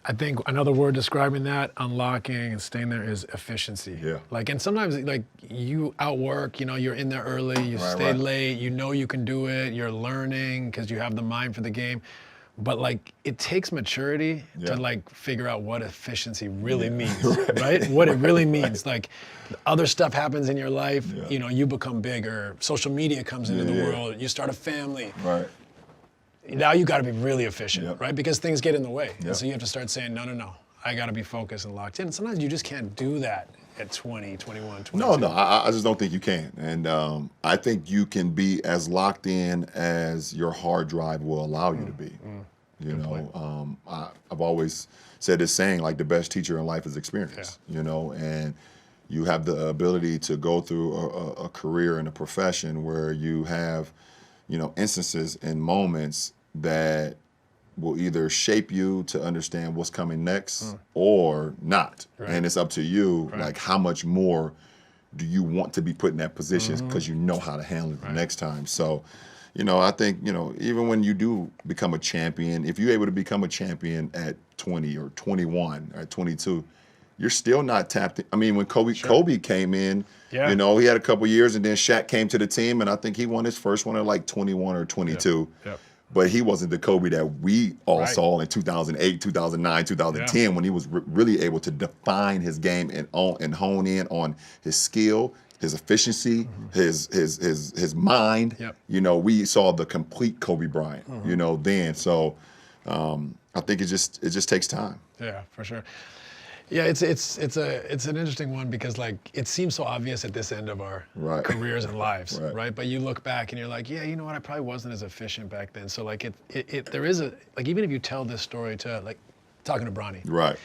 I think another word describing that, unlocking and staying there, is efficiency. Yeah. Like, and sometimes like you outwork, you're in there early, you stay late, you can do it, you're learning because you have the mind for the game. But like, it takes maturity to like figure out what efficiency really means, right? What it really means. Like, other stuff happens in your life, you become bigger, social media comes into the world, you start a family. Right. Now you got to be really efficient, Yep. right? Because things get in the way. Yep. And so you have to start saying, no, I got to be focused and locked in. And sometimes you just can't do that at 20, 21, 22. No, I just don't think you can. And I think you can be as locked in as your hard drive will allow you to be. You know, I've always said this saying, like, the best teacher in life is experience, and you have the ability to go through a career and a profession where you have, instances and moments that will either shape you to understand what's coming next or not. Right. And it's up to you, like, how much more do you want to be put in that position because you know how to handle it the next time. So, I think, even when you do become a champion, if you're able to become a champion at 20 or 21 or 22, you're still not tapped in. I mean, when Kobe came in, he had a couple years, and then Shaq came to the team, and I think he won his first one at like 21 or 22. Yep. But he wasn't the Kobe that we all saw in 2008, 2009, 2010, when he was really able to define his game and hone in on his skill, his efficiency, his mind. Yep. We saw the complete Kobe Bryant, then. So I think it just takes time. Yeah, for sure. Yeah, it's an interesting one because, like, it seems so obvious at this end of our careers and lives, right? But you look back and you're like, yeah, you know what? I probably wasn't as efficient back then. So like, there is even if you tell this story to, like, talking to Bronny, right?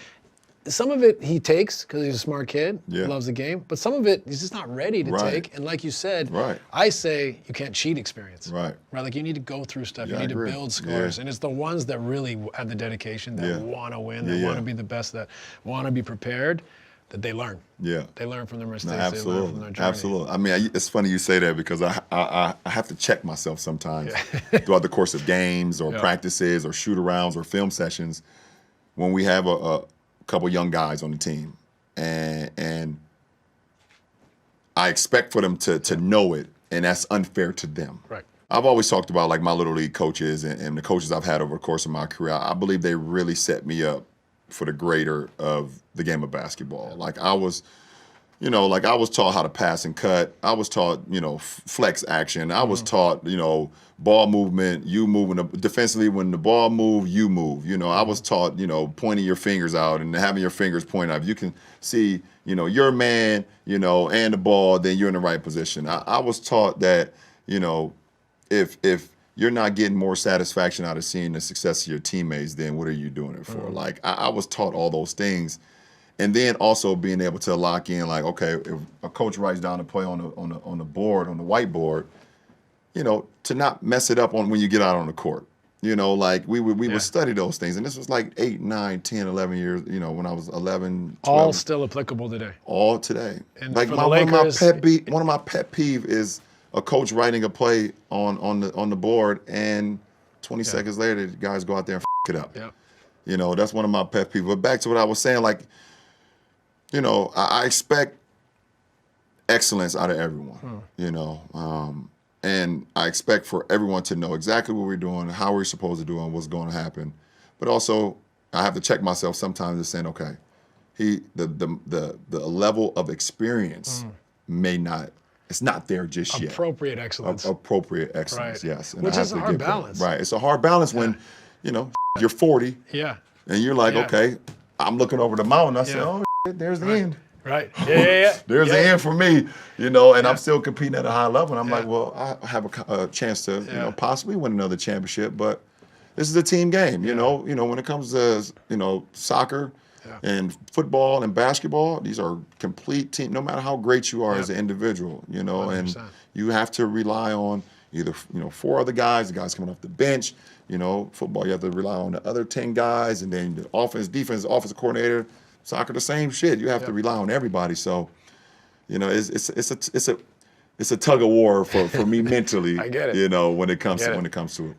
Some of it he takes because he's a smart kid, loves the game, but some of it he's just not ready to take. And like you said, I say you can't cheat experience. Right. Like, you need to go through stuff. You need to build scores. And it's the ones that really have the dedication, that want to win, that want to be the best, that want to be prepared, that they learn. Yeah. They learn from their mistakes. They learn from their journey. Absolutely. I mean, it's funny you say that because I have to check myself sometimes throughout the course of games or practices or shoot-arounds or film sessions when we have a couple young guys on the team, and I expect for them to know it, and that's unfair to them. Right. I've always talked about, like, my little league coaches and the coaches I've had over the course of my career. I believe they really set me up for the greater of the game of basketball. Like, I was taught how to pass and cut. I was taught, flex action. I was taught, ball movement, you moving defensively. When the ball move, you move. I was taught, pointing your fingers out and having your fingers point out. You can see, your man, and the ball, then you're in the right position. I was taught that, if you're not getting more satisfaction out of seeing the success of your teammates, then what are you doing it for? Like, I was taught all those things. And then also being able to lock in, like, okay, if a coach writes down a play on the board, on the whiteboard, to not mess it up on when you get out on the court. Like, we would study those things. And this was like 8, 9, 10, 11 years, when I was 11, 12. All still applicable today. All today. And like, for one of my pet peeve is a coach writing a play on the board, and 20 seconds later, the guys go out there and it up. Yeah. That's one of my pet peeves. But back to what I was saying, like, I expect excellence out of everyone, and I expect for everyone to know exactly what we're doing, how we're supposed to do, and what's going to happen. But also, I have to check myself sometimes and saying, okay, the level of experience may not, it's not there just yet. Appropriate excellence. Appropriate excellence, yes. And which is a hard balance. Right, it's a hard balance when, you're 40, and you're like, okay, I'm looking over the mountain. I say, oh, there's the end. Right. Yeah. There's the end for me, and I'm still competing at a high level. And I'm like, well, I have a chance to, possibly win another championship, but this is a team game. When it comes to, soccer and football and basketball, these are complete team. No matter how great you are as an individual, 100%. And you have to rely on either, 4 other guys, the guys coming off the bench. Football, you have to rely on the other 10 guys, and then the offense, defense, offensive coordinator. Soccer, the same shit. You have to rely on everybody. So, it's a tug of war for me mentally. I get it. When it comes to it.